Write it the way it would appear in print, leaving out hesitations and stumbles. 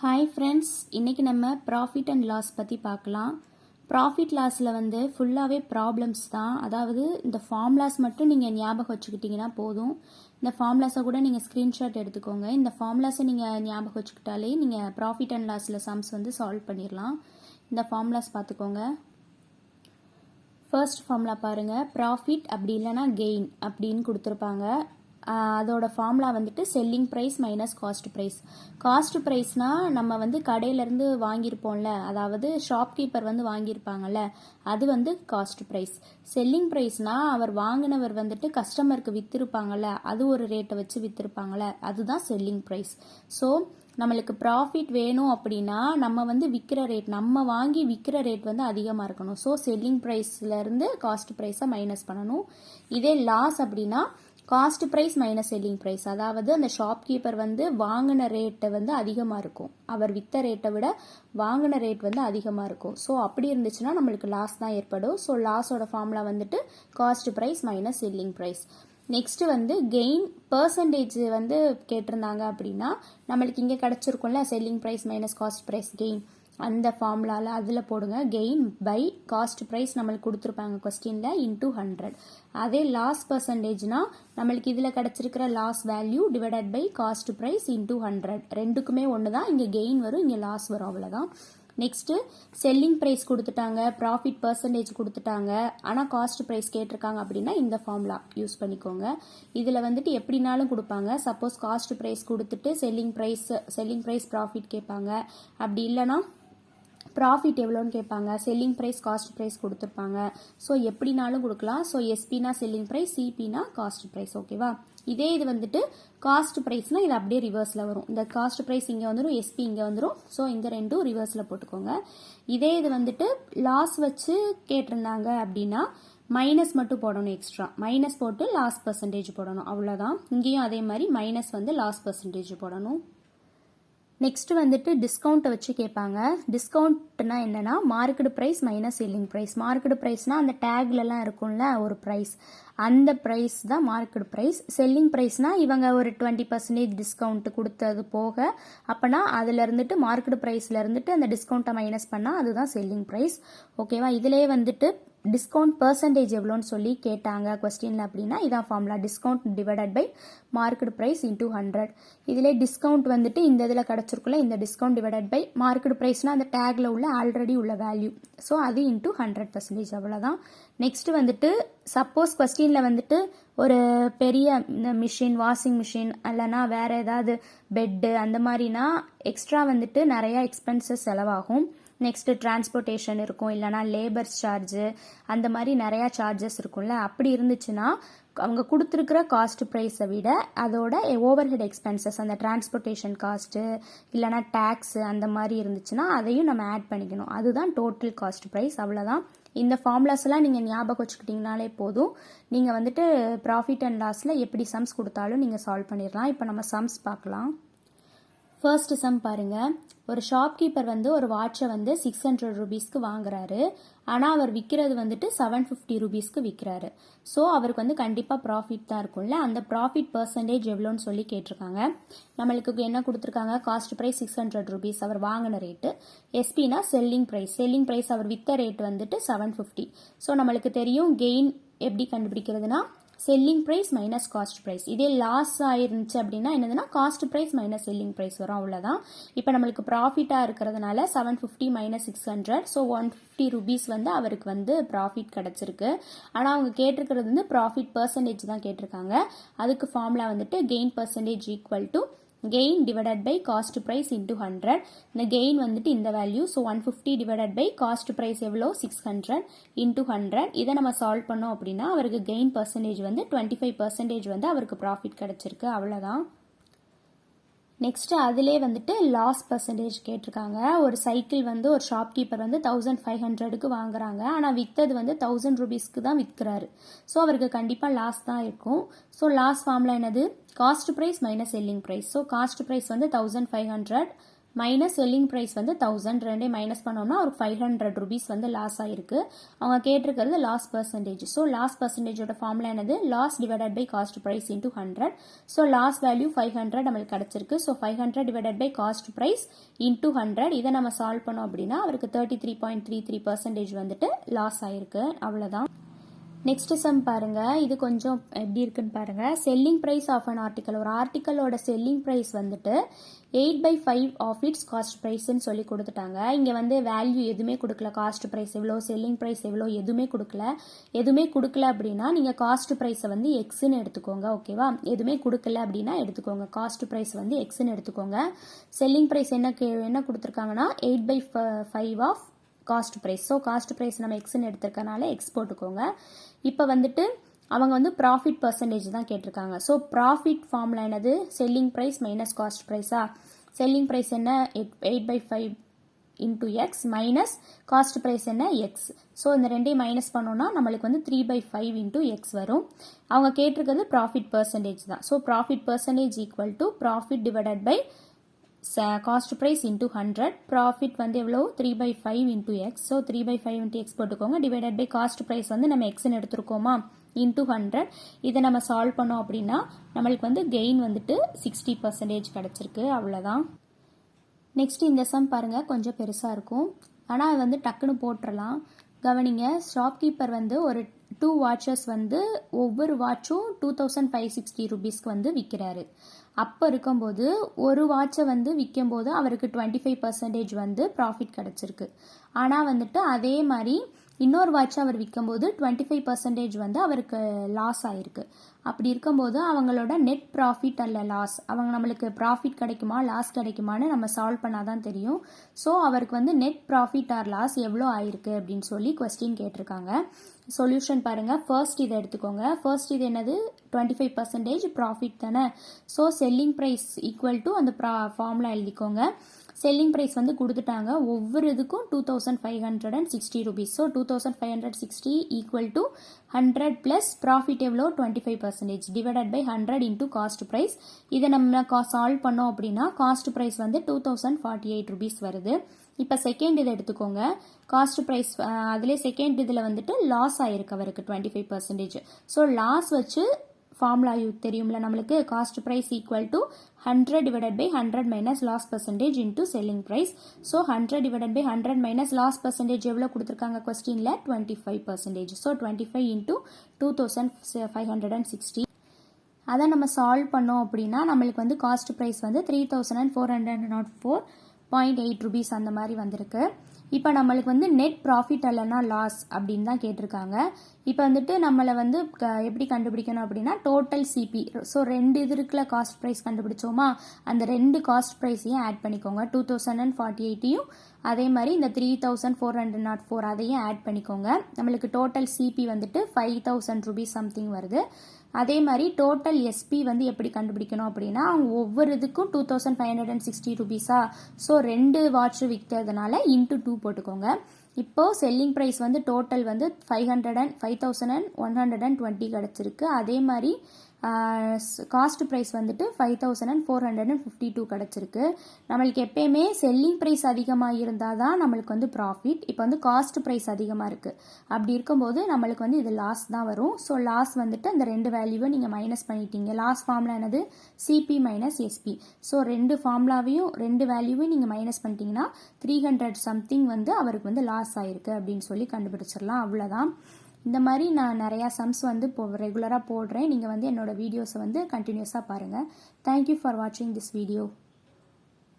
Hi friends, இன்றைக்கி நம்ம profit and loss பற்றி பார்க்கலாம். ப்ராஃபிட் லாஸில் ஃபுல்லாகவே ப்ராப்ளம்ஸ் தான். அதாவது இந்த ஃபார்முலாஸ் மட்டும் நீங்கள் ஞாபகம் வச்சுக்கிட்டிங்கன்னா போதும். இந்த ஃபார்முலாஸை கூட நீங்கள் ஸ்க்ரீன்ஷாட் எடுத்துக்கோங்க. இந்த ஃபார்முலாஸை நீங்கள் ஞாபகம் வச்சுக்கிட்டாலே நீங்கள் ப்ராஃபிட் அண்ட் லாஸில் சம்ஸ் சால்வ் பண்ணிடலாம். இந்த ஃபார்முலாஸ் பார்த்துக்கோங்க. ஃபர்ஸ்ட் ஃபார்முலா பாருங்கள். ப்ராஃபிட் அப்படி இல்லைனா கெயின் அப்படின்னு கொடுத்துருப்பாங்க. அதோட formula selling price minus cost price. Cost ப்ரைஸ்னால் நம்ம கடையிலேருந்து வாங்கியிருப்போம்ல, அதாவது ஷாப்கீப்பர் வாங்கியிருப்பாங்கல்ல, அது காஸ்ட் ப்ரைஸ். செல்லிங் ப்ரைஸ்னால் அவர் வாங்கினவர் கஸ்டமருக்கு விற்றுருப்பாங்கல்ல, அது ஒரு ரேட்டை வச்சு விற்றுருப்பாங்கல்ல, அதுதான் செல்லிங் ப்ரைஸ். ஸோ நம்மளுக்கு ப்ராஃபிட் வேணும் அப்படின்னா நம்ம விற்கிற ரேட், நம்ம வாங்கி விற்கிற ரேட் அதிகமாக இருக்கணும். ஸோ செல்லிங் ப்ரைஸ்லேருந்து காஸ்ட் ப்ரைஸை மைனஸ் பண்ணணும். இதே லாஸ் அப்படின்னா cost price minus selling price. அதாவது அந்த ஷாப்கீப்பர் வாங்கின ரேட்டை அதிகமாக இருக்கும், அவர் விற்ற ரேட்டை விட வாங்கின ரேட் அதிகமாக இருக்கும். ஸோ அப்படி இருந்துச்சுன்னா நம்மளுக்கு லாஸ் தான் ஏற்படும். ஸோ லாஸோட formula cost price minus selling price. Next gain percentage கேட்டிருந்தாங்க அப்படின்னா நம்மளுக்கு இங்கே கிடச்சிருக்கும்ல, selling price minus cost price gain, அந்த ஃபார்முலாவில் அதில் போடுங்க. கெயின் பை காஸ்ட் ப்ரைஸ் நம்மளுக்கு கொடுத்துருப்பாங்க கொஸ்டினில் இன்டூ 100. அதே லாஸ் பர்சன்டேஜ்னா நம்மளுக்கு இதில் கிடச்சிருக்கிற loss value divided by cost price into 100. ரெண்டுக்குமே ஒன்று தான். இங்கே கெயின் வரும், இங்கே லாஸ் வரும், அவ்வளோதான். நெக்ஸ்ட்டு செல்லிங் ப்ரைஸ் கொடுத்துட்டாங்க, ப்ராஃபிட் பர்சன்டேஜ் கொடுத்துட்டாங்க, ஆனால் காஸ்ட் ப்ரைஸ் கேட்டிருக்காங்க அப்படின்னா இந்த ஃபார்முலா யூஸ் பண்ணிக்கோங்க. இதில் எப்படினாலும் கொடுப்பாங்க. சப்போஸ் காஸ்ட் ப்ரைஸ் கொடுத்துட்டு செல்லிங் ப்ரைஸ் ப்ராஃபிட் கேட்பாங்க. அப்படி இல்லைனா ப்ராஃபிட் எவ்வளோன்னு கேட்பாங்க, செல்லிங் ப்ரைஸ் காஸ்ட் ப்ரைஸ் கொடுத்துருப்பாங்க. ஸோ எப்படினாலும் கொடுக்கலாம். ஸோ எஸ்பினா செல்லிங் ப்ரைஸ், சிபினா காஸ்ட் ப்ரைஸ். ஓகேவா? இதே இது காஸ்ட் ப்ரைஸ்னால் இது அப்படியே ரிவர்ஸில் வரும். இந்த காஸ்ட் ப்ரைஸ் இங்கே வந்துடும், எஸ்பி இங்கே வந்துடும். ஸோ இந்த ரெண்டும் ரிவர்ஸில் போட்டுக்கோங்க. இதே இது லாஸ் வச்சு கேட்டிருந்தாங்க அப்படின்னா மைனஸ் மட்டும் போடணும். எக்ஸ்ட்ரா மைனஸ் போட்டு லாஸ் பர்சன்டேஜ் போடணும், அவ்வளோதான். இங்கேயும் அதே மாதிரி மைனஸ் லாஸ் பர்சன்டேஜ் போடணும். நெக்ஸ்ட் டிஸ்கவுண்ட்டை வச்சு கேட்பாங்க. டிஸ்கவுண்ட்னா என்னன்னா market price minus selling price. Market ப்ரைஸ்னா அந்த டேக்லலாம் இருக்கும்ல ஒரு ப்ரைஸ், அந்த ப்ரைஸ் தான் மார்க்கெட் ப்ரைஸ். செல்லிங் ப்ரைஸ்னா இவங்க ஒரு 20% டிஸ்கவுண்ட் கொடுத்தது போக, அப்போனா அதில் மார்க்கெட் ப்ரைஸில் அந்த டிஸ்கவுண்ட்டை மைனஸ் பண்ணால் அதுதான் செல்லிங் ப்ரைஸ். ஓகேவா? இதிலே டிஸ்கவுண்ட் பர்சன்டேஜ் எவ்வளோன்னு சொல்லி கேட்டாங்க கொஸ்டினில் அப்படின்னா இதான் formula. Discount divided by market price into 100. இதிலே டிஸ்கவுண்ட் இந்த இதில் கிடச்சிருக்குல்ல, இந்த டிஸ்கவுண்ட் டிவைடட் பை மார்க்கெட் ப்ரைஸ்னால் அந்த டேக்ல உள்ள ஆல்ரெடி உள்ள வேல்யூ. ஸோ அது இன்டூ 100%, அவ்வளோதான். நெக்ஸ்ட் சப்போஸ் கொஸ்டினில் ஒரு பெரிய மிஷின், வாஷிங் மிஷின் இல்லைனா வேறு ஏதாவது பெட்டு அந்த மாதிரினா எக்ஸ்ட்ரா நிறையா எக்ஸ்பென்சஸ் செலவாகும். நெக்ஸ்ட்டு டிரான்ஸ்போர்ட்டேஷன் இருக்கும், இல்லைனா லேபர்ஸ் சார்ஜு, அந்த மாதிரி நிறையா சார்ஜஸ் இருக்கும்ல. அப்படி இருந்துச்சுன்னா அவங்க கொடுத்துருக்குற காஸ்ட் ப்ரைஸை விட அதோட ஓவர் ஹெட் எக்ஸ்பென்சஸ், அந்த டிரான்ஸ்போர்ட்டேஷன் காஸ்ட்டு இல்லைனா டேக்ஸு அந்த மாதிரி இருந்துச்சுன்னா அதையும் நம்ம ஆட் பண்ணிக்கணும். அதுதான் டோட்டல் காஸ்ட் ப்ரைஸ், அவ்வளோதான். இந்த ஃபார்முலாஸ்லாம் நீங்கள் ஞாபகம் வச்சுக்கிட்டிங்கனாலே போதும். நீங்கள் ப்ராஃபிட் அண்ட் லாஸில் எப்படி சம்ஸ் கொடுத்தாலும் நீங்கள் சால்வ் பண்ணிடலாம். இப்போ நம்ம சம்ஸ் பார்க்கலாம். ஃபர்ஸ்ட் சம் பாருங்கள். ஒரு ஷாப்கீப்பர் ஒரு வாட்சை 600 ரூபீஸ்க்கு வாங்குறாரு. ஆனால் அவர் விற்கிறது 750 ரூபீஸ்க்கு விற்கிறாரு. ஸோ அவருக்கு கண்டிப்பாக ப்ராஃபிட் தான் இருக்கும்ல. அந்த ப்ராஃபிட் பர்சன்டேஜ் எவ்வளோன்னு சொல்லி கேட்டிருக்காங்க. நம்மளுக்கு என்ன கொடுத்துருக்காங்க, காஸ்ட் ப்ரைஸ் 600 ரூபீஸ் அவர் வாங்கின ரேட்டு. எஸ்பினா செல்லிங் ப்ரைஸ் அவர் விற்ற ரேட் 750. ஸோ நம்மளுக்கு தெரியும் கெயின் எப்படி கண்டுபிடிக்கிறதுனா selling price minus cost price. இதே லாஸ் ஆயிருந்துச்சு அப்படின்னா என்னதுன்னா cost price minus selling price வரும், அவ்வளோதான். இப்போ நம்மளுக்கு ப்ராஃபிட்டாக இருக்கிறதுனால 750 மைனஸ் 600, ஸோ 150 ரூபீஸ் அவருக்கு ப்ராஃபிட் கிடச்சிருக்கு. ஆனால் அவங்க கேட்டிருக்கிறது ப்ராஃபிட் பர்சன்டேஜ் தான் கேட்டிருக்காங்க. அதுக்கு formula gain percentage equal to gain divided by cost price into 100. இந்த கெயின் இந்த value. So 150 divided by cost price எவ்வளோ, 600 இன்டூ 100. இதை நம்ம சால்வ் பண்ணோம் அப்படின்னா அவருக்கு கெயின் பர்சன்டேஜ் 25% அவருக்கு ப்ராஃபிட் கிடச்சிருக்கு, அவ்வளோதான். நெக்ஸ்ட்டு அதிலே லாஸ் பர்சன்டேஜ் கேட்டிருக்காங்க. ஒரு சைக்கிள் ஒரு ஷாப்கீப்பர் 1500க்கு வாங்குறாங்க. ஆனால் விற்றது 1000 ரூபீஸ்க்கு தான் விற்கிறாரு. ஸோ அவருக்கு கண்டிப்பாக லாஸ் தான் இருக்கும். ஸோ லாஸ் ஃபார்முலா என்னது, cost price minus selling price. So cost price 1500 minus selling price வந்து 1000 ரெண்டே மைனஸ் பண்ணோம்னா ஒரு 500 ருபீஸ் வந்து லாஸ் ஆயிருக்கு. அவங்க கேட்டிருக்கிறது லாஸ் பர்சன்டேஜ். ஸோ லாஸ் பர்சன்டேஜோட ஃபார்முலா என்னது? Loss divided by cost price into 100. So loss value 500 நம்மளுக்கு கிடைச்சிருக்கு. So 500 divided by cost price into 100. இதை நம்ம சால்வ் பண்ணோம் அப்படின்னா அவருக்கு 33.33% வந்துட்டு லாஸ் ஆயிருக்கு. அவ்வளோதான். நெக்ஸ்ட் சம் பாருங்க. இது கொஞ்சம் எப்படி இருக்குன்னு பாருங்க. Selling price of an article, ஒரு ஆர்டிக்கலோட செல்லிங் பிரைஸ் வந்துட்டு 8/5 ஆஃப் இட்ஸ் காஸ்ட் ப்ரைஸ்ன்னு சொல்லி கொடுத்துட்டாங்க. இங்கே வந்து வேல்யூ எதுவுமே கொடுக்கல. காஸ்ட் ப்ரைஸ் எவ்வளோ, செல்லிங் ப்ரைஸ் எவ்வளோ, எதுவுமே கொடுக்கல அப்படின்னா நீங்கள் காஸ்ட் ப்ரைஸை வந்து எக்ஸ்ன்னு எடுத்துக்கோங்க. ஓகேவா? எதுவுமே கொடுக்கல அப்படின்னா எடுத்துக்கோங்க. காஸ்ட் ப்ரைஸ் வந்து எக்ஸ்ன்னு எடுத்துக்கோங்க. செல்லிங் ப்ரைஸ் என்ன கொடுத்துருக்காங்கன்னா 8/5 of cost price. So cost price நம்ம எக்ஸ்ன்னு எடுத்துருக்கனால எக்ஸ் போட்டுக்கோங்க. இப்போ வந்துட்டு அவங்க வந்து ப்ராஃபிட் பர்சன்டேஜ் தான் கேட்டிருக்காங்க. ஸோ ப்ராஃபிட் ஃபார்முலா என்னது? செல்லிங் ப்ரைஸ் மைனஸ் காஸ்ட் ப்ரைஸா? செல்லிங் ப்ரைஸ் என்ன? 8/5 into x minus cost price என்ன? எக்ஸ். ஸோ இந்த ரெண்டையும் மைனஸ் பண்ணோம்னா நம்மளுக்கு வந்து 3/5 இன்டூ எக்ஸ் வரும். அவங்க கேட்டிருக்கிறது ப்ராஃபிட் பர்சன்டேஜ் தான். So profit percentage equal to profit divided by cost price into 100. Profit வந்து எவ்வளோ? 3/5 into x. So 3/5 into x போட்டுக்கோங்க. டிவைடட் பை காஸ்ட் ப்ரைஸ் வந்து நம்ம எக்ஸ்ன்னு எடுத்துருக்கோமா? இன்டூ 100. இதை நம்ம சால்வ் பண்ணோம் அப்படின்னா நம்மளுக்கு வந்து கெயின் வந்துட்டு 60% கிடச்சிருக்கு. அவ்வளோதான். நெக்ஸ்ட் இந்த சம் பாருங்க, கொஞ்சம் பெருசாக இருக்கும். ஆனால் அது வந்து டக்குன்னு போட்டுடலாம். கவனிங்க. ஷாப்கீப்பர் வந்து ஒரு 2 வாட்சஸ் வந்து ஒவ்வொரு வாட்சும் 2560 ருபீஸ்க்கு வந்து விற்கிறாரு. அப்போ இருக்கும்போது ஒரு வாட்சை வந்து விற்கும்போது அவருக்கு 25% வந்து ப்ராஃபிட் கிடச்சிருக்கு. ஆனால் வந்துட்டு அதே மாதிரி இன்னொரு வாட்ச் அவர் விற்கும்போது 25% வந்து அவருக்கு லாஸ் ஆயிருக்கு. அப்படி இருக்கும்போது அவங்களோட நெட் ப்ராஃபிட் அல்ல லாஸ், அவங்க நம்மளுக்கு ப்ராஃபிட் கிடைக்குமா லாஸ் கிடைக்குமான்னு நம்ம சால்வ் பண்ணாதான் தெரியும். ஸோ அவருக்கு வந்து நெட் ப்ராஃபிட் ஆர் லாஸ் எவ்வளோ ஆயிருக்கு அப்படின்னு சொல்லி கொஸ்டின் கேட்டிருக்காங்க. சொல்யூஷன் பாருங்க. ஃபர்ஸ்ட் இதை எடுத்துக்கோங்க. ஃபர்ஸ்ட் இது என்னது? 25% ப்ராஃபிட் தானே. So selling price equal to அந்த ஃபார்முலா எழுதிக்கோங்க. செல்லிங் ப்ரைஸ் வந்து கொடுத்துட்டாங்க. ஒவ்வொரு இதுக்கும் 2560 rupees. So 2560 equal to 100 plus profit எவ்வளோ? 25% divided by 100 into cost price. இதை நம்ம சால்வ் பண்ணோம் அப்படின்னா காஸ்ட் ப்ரைஸ் வந்து 2048 ருபீஸ் வருது. இப்போ செகண்ட் இதை எடுத்துக்கோங்க. காஸ்ட் ப்ரைஸ் அதிலே செகண்ட் இதில் வந்துட்டு லாஸ் ஆயிருக்கு அவருக்கு 25%. ஸோ லாஸ் வச்சு ஃபார்முலா தெரியும்ல நம்மளுக்கு. Cost price equal to 100 divided by 100 minus loss percentage into selling price. So 100 divided by 100 minus loss percentage எவ்வளோ கொடுத்துருக்காங்க கொஸ்டினில்? 25%. So 25 into 2560. அதை நம்ம சால்வ் பண்ணோம் அப்படின்னா நம்மளுக்கு வந்து காஸ்ட் ப்ரைஸ் வந்து 3404.8 ருபீஸ் அந்த மாதிரி வந்திருக்கு. இப்போ நம்மளுக்கு வந்து நெட் ப்ராஃபிட் அல்லனா லாஸ் அப்படின்னு தான் கேட்டிருக்காங்க. இப்போ வந்துட்டு நம்மளை வந்து எப்படி கண்டுபிடிக்கணும் அப்படின்னா டோட்டல் சிபி. ஸோ 2 இது இருக்குல்ல, காஸ்ட் ப்ரைஸ் கண்டுபிடிச்சோமா, அந்த 2 காஸ்ட் ப்ரைஸையும் ஆட் பண்ணிக்கோங்க. 2048யும் அதே மாதிரி இந்த 3404 அதையும் ஆட் பண்ணிக்கோங்க. நம்மளுக்கு டோட்டல் சிபி வந்துட்டு 5000 ருபீஸ் சம்திங் வருது. அதே மாதிரி டோட்டல் எஸ்பி வந்து எப்படி கண்டுபிடிக்கணும் அப்படின்னா அவங்க ஒவ்வொரு இதுக்கும் 2560 ருபீஸா. ஸோ 2 வாட்ச் விற்கிறதுனால இன்டூ 2 போட்டுக்கோங்க. இப்போ செல்லிங் ப்ரைஸ் வந்து டோட்டல் வந்து 5120 கிடச்சிருக்கு. அதே மாதிரி காஸ்ட் ப்ரைஸ் வந்துட்டு 5452 கிடச்சிருக்கு. நம்மளுக்கு எப்பயுமே செல்லிங் ப்ரைஸ் அதிகமாக இருந்தால் தான் நம்மளுக்கு வந்து ப்ராஃபிட். இப்போ வந்து காஸ்ட் ப்ரைஸ் அதிகமாக இருக்குது. அப்படி இருக்கும்போது நம்மளுக்கு வந்து இது லாஸ் தான் வரும். ஸோ லாஸ் வந்துட்டு அந்த 2 வேல்யூவை நீங்கள் மைனஸ் பண்ணிட்டீங்க. லாஸ் ஃபார்முலா என்னது? CP minus SP. ஸோ 2 ஃபார்முலாவையும் 2 வேல்யூவையும் நீங்கள் மைனஸ் பண்ணிட்டீங்கன்னா 300 சம்திங் வந்து அவருக்கு வந்து லாஸ் ஆயிருக்கு அப்படின்னு சொல்லி கண்டுபிடிச்சிடலாம். அவ்வளோதான். இந்த மாதிரி நான் நிறையா சம்ஸ் வந்து ரெகுலராக போடுறேன். நீங்கள் வந்து என்னோடய வீடியோஸை வந்து கண்டினியூஸாக பாருங்கள். தேங்க்யூ ஃபார் வாட்சிங் திஸ் வீடியோ.